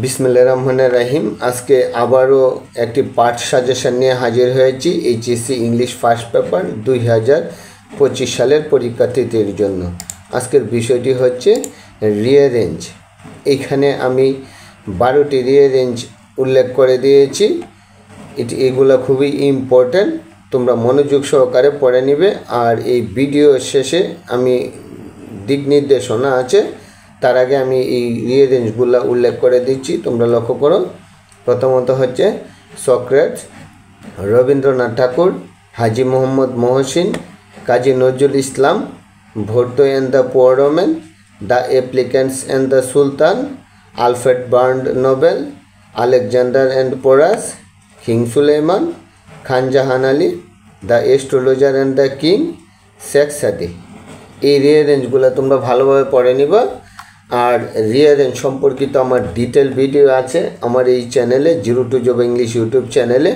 বিসমিল্লাহির রহমানির রহিম। আজকে আবারও একটি পাঠ সাজেশন নিয়ে হাজির হয়েছি এইচএসসি ইংলিশ ফার্স্ট পেপার 2025 সালের পরীক্ষার্থীদের জন্য। আজকের বিষয়টি হচ্ছে রিঅ্যারেঞ্জ। এইখানে আমি 12টি রিঅ্যারেঞ্জ উল্লেখ করে দিয়েছি। এগুলো খুবই ইম্পর্ট্যান্ট, তোমরা মনোযোগ সহকারে পড়ে নিবে। আর এই ভিডিও শেষে আমি দিক নির্দেশনা আছে, তার আগে আমি এই রিঅ্যারেঞ্জগুলো উল্লেখ করে দিচ্ছি, তোমরা লক্ষ্য করো। প্রথমত হচ্ছে সক্রেটস, রবীন্দ্রনাথ ঠাকুর, হাজি মোহাম্মদ মহসিন, কাজী নজরুল ইসলাম, ভোর্তো and the poor woman, the applicants and the sultan, Alfred Bernhard Nobel, Alexander and Porus, king Suleman, Khan Jahan Ali, the astrologer and the king, Sheikh Sadi. এই রিঅ্যারেঞ্জগুলো তোমরা ভালোভাবে পড়ে নিবা। আর রিঅ্যারেঞ্জ সম্পর্কিত আমার ডিটেল ভিডিও আছে আমার এই চ্যানেলে, zero to job English YouTube চ্যানেলে।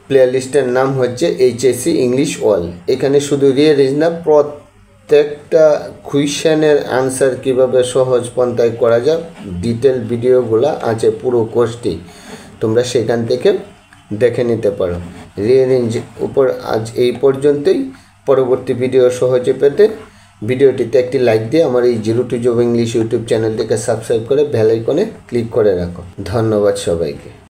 প্লেলিস্টের নাম হচ্ছে এইচএসসি ইংলিশ অল। এখানে শুধু রিঅ্যারেঞ্জ না, প্রত্যেকটা কুয়েশনের আনসার কীভাবে সহজ পন্থায় করা যায় ডিটেল ভিডিওগুলো আছে পুরো কোর্সটি, তোমরা সেখান থেকে দেখে নিতে পারো। রিঅ্যারেঞ্জ উপর আজ এই পর্যন্তই। পরবর্তী ভিডিও সহজে পেতে ভিডিওটিতে একটি লাইক দিয়ে আমার এই zero to job English YouTube চ্যানেলটিকে সাবস্ক্রাইব করে বেল আইকনে ক্লিক করে রাখো। ধন্যবাদ সবাইকে।